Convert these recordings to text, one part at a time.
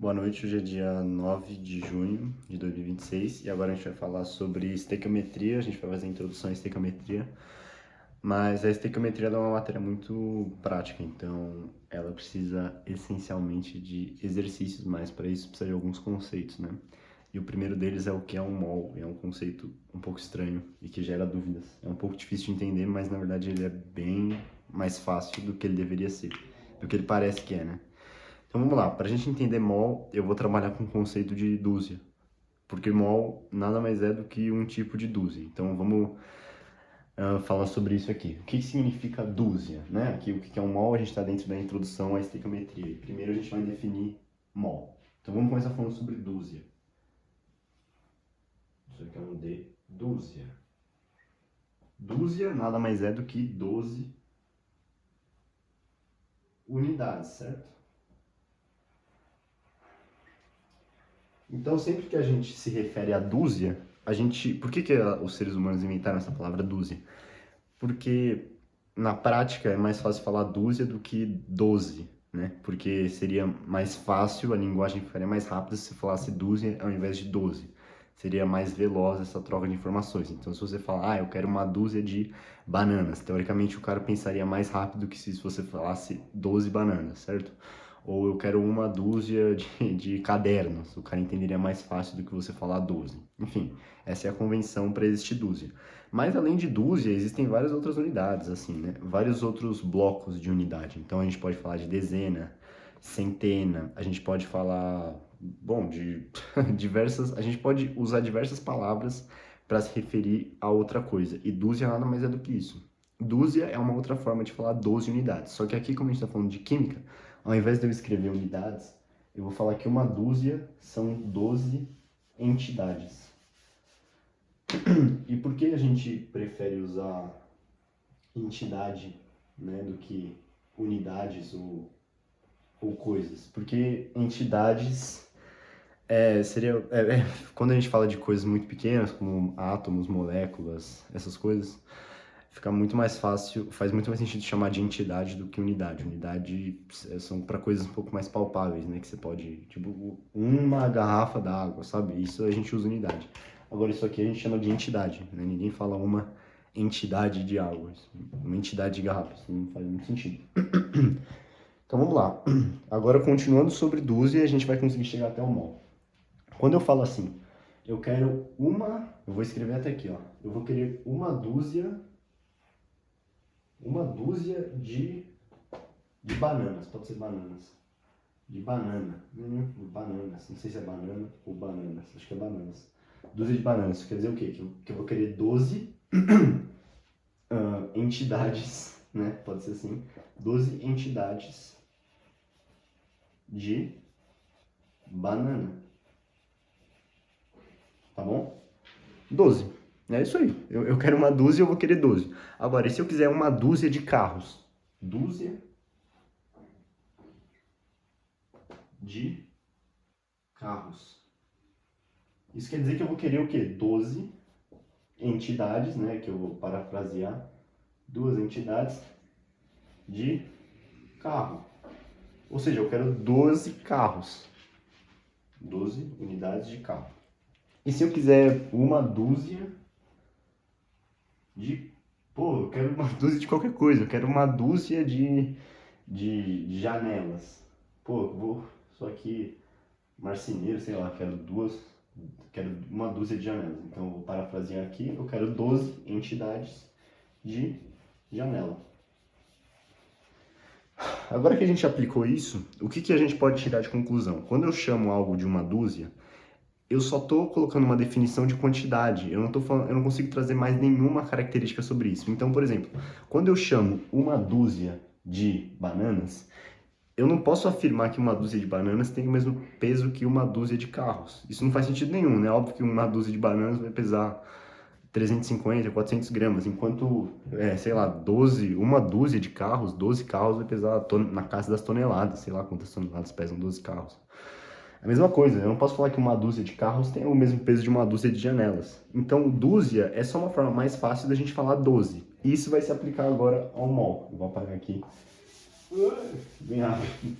Boa noite, hoje é dia 9 de junho de 2026 e agora a gente vai falar sobre estequiometria, a gente vai fazer a introdução à estequiometria, mas a estequiometria é uma matéria muito prática, então ela precisa essencialmente de exercícios, mas para isso precisa de alguns conceitos, né? E o primeiro deles é o que é um mol, é um conceito um pouco estranho e que gera dúvidas. É um pouco difícil de entender, mas na verdade ele é bem mais fácil do que ele deveria ser, do que ele parece que é, né? Então vamos lá, para a gente entender mol, eu vou trabalhar com o conceito de dúzia, porque mol nada mais é do que um tipo de dúzia. Então vamos falar sobre isso aqui. O que significa dúzia? Né? Aqui, o que é um mol, a gente está dentro da introdução à estequiometria. Primeiro a gente vai definir mol. Então vamos começar falando sobre dúzia. Isso aqui é um D, dúzia. Dúzia nada mais é do que 12 unidades, certo? Então, sempre que a gente se refere a dúzia, a gente... Por que os seres humanos inventaram essa palavra dúzia? Porque na prática é mais fácil falar dúzia do que 12, né? Porque seria mais fácil, a linguagem ficaria mais rápida se você falasse dúzia ao invés de 12. Seria mais veloz essa troca de informações. Então, se você falar, eu quero uma dúzia de bananas, teoricamente o cara pensaria mais rápido que se você falasse 12 bananas, certo? Ou eu quero uma dúzia de cadernos, o cara entenderia mais fácil do que você falar 12. Enfim, essa é a convenção para existir dúzia. Mas além de dúzia, existem várias outras unidades, assim, né? Vários outros blocos de unidade. Então a gente pode falar de dezena, centena, a gente pode falar, bom, de diversas, a gente pode usar diversas palavras para se referir a outra coisa. E dúzia nada mais é do que isso. Dúzia é uma outra forma de falar 12 unidades. Só que aqui, como a gente está falando de química, ao invés de eu escrever unidades, eu vou falar que uma dúzia são 12 entidades. E por que a gente prefere usar entidade, né, do que unidades ou coisas? Porque entidades quando a gente fala de coisas muito pequenas, como átomos, moléculas, essas coisas, fica muito mais fácil, faz muito mais sentido chamar de entidade do que unidade. Unidade são para coisas um pouco mais palpáveis, né? Que você pode, tipo, uma garrafa d'água, sabe? Isso a gente usa unidade. Agora, isso aqui a gente chama de entidade, né? Ninguém fala uma entidade de água, uma entidade de garrafa, isso não faz muito sentido. Então vamos lá. Agora, continuando sobre dúzia, a gente vai conseguir chegar até o mol. Quando eu falo assim, eu quero eu vou escrever até aqui, ó. Eu vou querer uma dúzia de bananas, pode ser bananas. De banana, bananas, não sei se é banana ou bananas, acho que é bananas. Dúzia de bananas, isso quer dizer o quê? Que eu vou querer 12 entidades, né? Pode ser assim, 12 entidades de banana. Tá bom? 12. É isso aí. Eu quero uma dúzia, eu vou querer 12. Agora, e se eu quiser uma dúzia de carros? Dúzia de carros. Isso quer dizer que eu vou querer o quê? 12 entidades, né? Que eu vou parafrasear. Duas entidades de carro. Ou seja, eu quero 12 carros. 12 unidades de carro. E se eu quiser uma dúzia de... Pô, eu quero uma dúzia de qualquer coisa. Eu quero uma dúzia de janelas. Pô, eu vou... Sou aqui marceneiro, sei lá, quero uma dúzia de janelas. Então eu vou parafrasear aqui, eu quero 12 entidades de janela. Agora que a gente aplicou isso, o que a gente pode tirar de conclusão? Quando eu chamo algo de uma dúzia, eu só estou colocando uma definição de quantidade. Eu não consigo trazer mais nenhuma característica sobre isso. Então, por exemplo, quando eu chamo uma dúzia de bananas, eu não posso afirmar que uma dúzia de bananas tem o mesmo peso que uma dúzia de carros. Isso não faz sentido nenhum, né? Óbvio que uma dúzia de bananas vai pesar 350, 400 gramas, enquanto, sei lá, uma dúzia de carros, 12 carros vai pesar na casa das toneladas, sei lá quantas toneladas pesam 12 carros. A mesma coisa, eu não posso falar que uma dúzia de carros tem o mesmo peso de uma dúzia de janelas. Então, dúzia é só uma forma mais fácil da gente falar 12. E isso vai se aplicar agora ao mol. Eu vou apagar aqui. Bem rápido.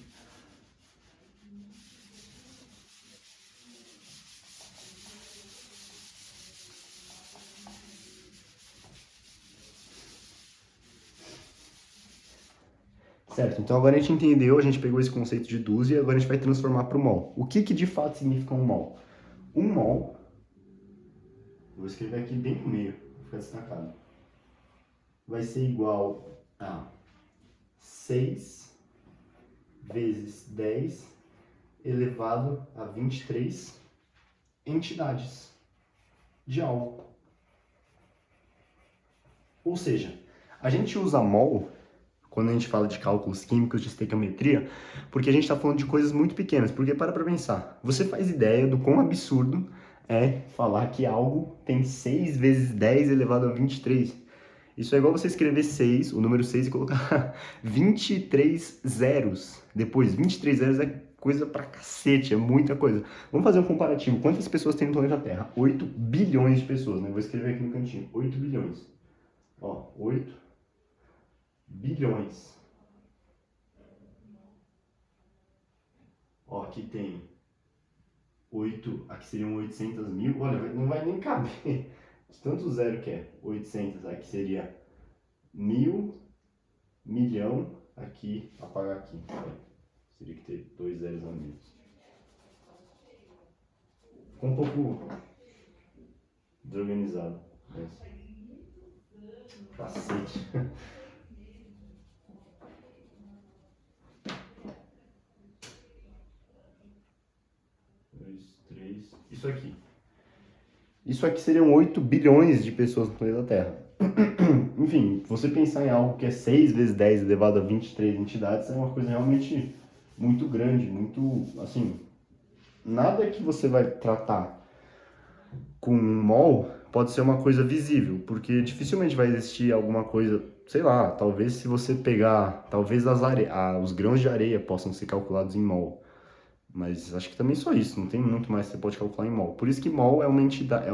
Certo, então agora a gente entendeu, a gente pegou esse conceito de dúzia e agora a gente vai transformar para o mol. O que de fato significa um mol? Um mol, vou escrever aqui bem no meio, para ficar destacado, vai ser igual a 6 vezes 10 elevado a 23 entidades de algo. Ou seja, a gente usa mol quando a gente fala de cálculos químicos, de estequiometria, porque a gente está falando de coisas muito pequenas. Porque para pensar, você faz ideia do quão absurdo é falar que algo tem 6 vezes 10 elevado a 23. Isso é igual você escrever 6, o número 6 e colocar 23 zeros. Depois, 23 zeros é coisa pra cacete, é muita coisa. Vamos fazer um comparativo. Quantas pessoas tem no planeta Terra? 8 bilhões de pessoas, né? Vou escrever aqui no cantinho. 8 bilhões. Ó, 8 bilhões. Ó, aqui tem 8, aqui seriam 800 mil. Olha, não vai nem caber. De tanto zero que é. 800, aqui seria 1000, milhão, aqui, apagar aqui. Teria que ter 2 zeros a menos. Ficou um pouco desorganizado. Mas... cacete. 2, 3. Isso aqui. Isso aqui seriam 8 bilhões de pessoas no planeta Terra. Enfim, você pensar em algo que é 6 vezes 10 elevado a 23 entidades é uma coisa realmente muito grande, muito, assim, nada que você vai tratar com um mol pode ser uma coisa visível, porque dificilmente vai existir alguma coisa, sei lá, talvez se você pegar, talvez os grãos de areia possam ser calculados em mol, mas acho que também só isso, não tem muito mais que você pode calcular em mol. Por isso que mol é uma entidade, é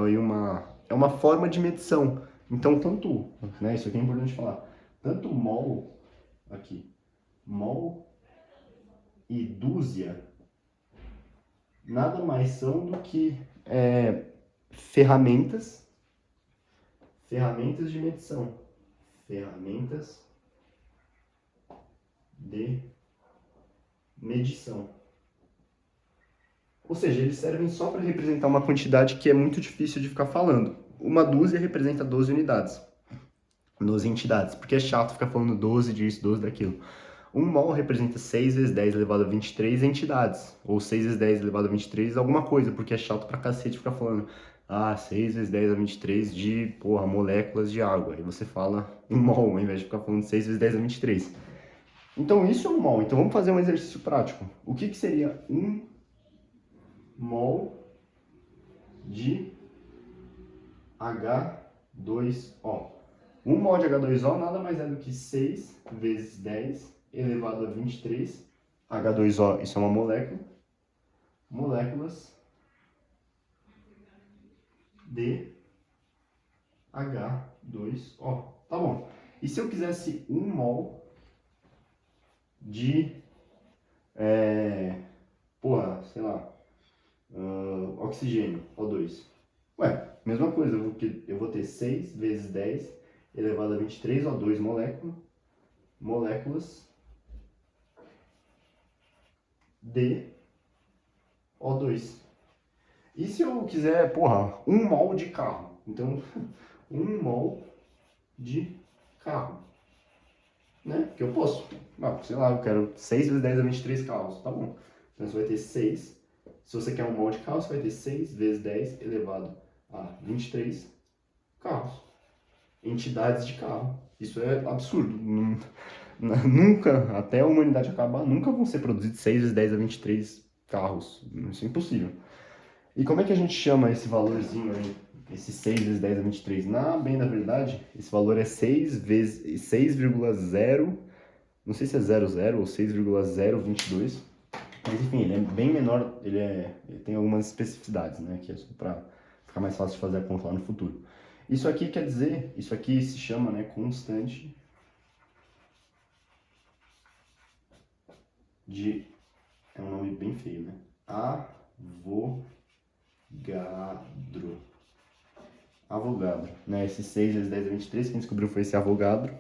uma forma de medição. Então, tanto, né, isso aqui é importante falar, tanto mol, aqui, mol e dúzia, nada mais são do que ferramentas de medição. Ferramentas de medição. Ou seja, eles servem só para representar uma quantidade que é muito difícil de ficar falando. Uma dúzia representa 12 unidades. 12 entidades, porque é chato ficar falando 12 disso, 12 daquilo. Um mol representa 6 vezes 10 elevado a 23 entidades, ou 6 vezes 10 elevado a 23 alguma coisa, porque é chato pra cacete ficar falando 6 vezes 10 a 23 de, porra, moléculas de água. Aí você fala um mol, ao invés de ficar falando 6 vezes 10 a 23. Então isso é um mol. Então vamos fazer um exercício prático. O que seria um mol de H2O? Um mol de H2O nada mais é do que 6 vezes 10 elevado a 23. H2O, isso é uma molécula. Moléculas de H2O. Tá bom. E se eu quisesse um mol de, sei lá, oxigênio, O2? Ué, mesma coisa, eu vou ter 6 vezes 10 elevado a 23 O2 moléculas de O2. E se eu quiser, um mol de carro? Então, um mol de carro, né? Que eu posso. Sei lá, eu quero 6 vezes 10 a 23 carros, tá bom. Então você vai ter 6. Se você quer um mol de carro, você vai ter 6 vezes 10 elevado a 23 carros. Entidades de carro. Isso é absurdo. Nunca, até a humanidade acabar, nunca vão ser produzidos 6 vezes 10 a 23 carros. Isso é impossível. E como é que a gente chama esse valorzinho aí? Esse 6 vezes 10 a 23? Bem na verdade, esse valor é 6 vezes 6,0, não sei se é 00 ou 6,022, mas enfim, ele é bem menor, ele tem algumas especificidades, né, que é só para ficar mais fácil de fazer a conta lá no futuro. Isso aqui quer dizer, isso aqui se chama, né, constante de, é um nome bem feio, né, Avogadro, né? Esse 6 vezes 10 a 23, quem descobriu foi esse Avogadro.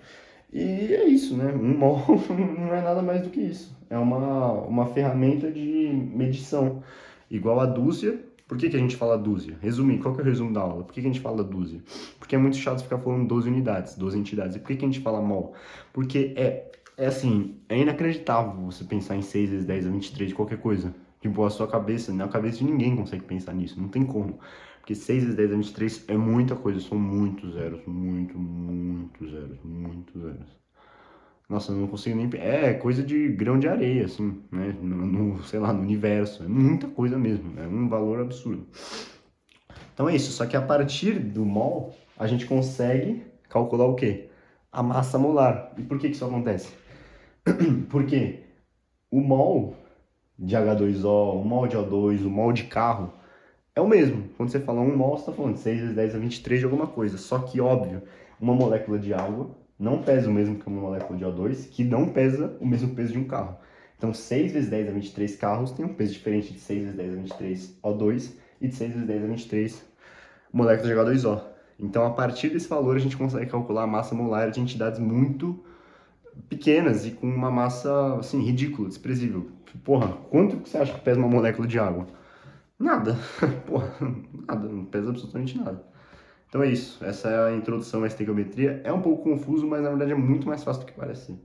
E é isso, né? Um mol não é nada mais do que isso. É uma ferramenta de medição. Igual a dúzia. Por que a gente fala dúzia? Resumindo, qual que é o resumo da aula? Por que a gente fala dúzia? Porque é muito chato ficar falando 12 unidades, 12 entidades. E por que a gente fala mol? Porque é assim, é inacreditável você pensar em 6 vezes 10 a 23 de qualquer coisa. Tipo, a sua cabeça, na cabeça de ninguém consegue pensar nisso, não tem como. Porque 6 vezes 10 a 23 é muita coisa, são muitos zeros, muitos zeros, muitos zeros. Nossa, eu não consigo nem. É coisa de grão de areia, assim, né? Sei lá, no universo. É muita coisa mesmo, é um valor absurdo. Então é isso, só que a partir do mol, a gente consegue calcular o quê? A massa molar. E por que isso acontece? Porque o mol de H2O, o mol de O2, o mol de carro, é o mesmo. Quando você fala um mol, você está falando de 6 vezes 10 a 23 de alguma coisa. Só que, óbvio, uma molécula de água não pesa o mesmo que uma molécula de O2, que não pesa o mesmo peso de um carro. Então, 6 vezes 10 a 23 carros tem um peso diferente de 6 vezes 10 a 23 O2 e de 6 vezes 10 a 23 moléculas de H2O. Então, a partir desse valor, a gente consegue calcular a massa molar de entidades muito pequenas e com uma massa, assim, ridícula, desprezível. Porra, quanto que você acha que pesa uma molécula de água? Nada. Porra, nada, não pesa absolutamente nada. Então é isso, essa é a introdução à estequiometria. É um pouco confuso, mas na verdade é muito mais fácil do que parece.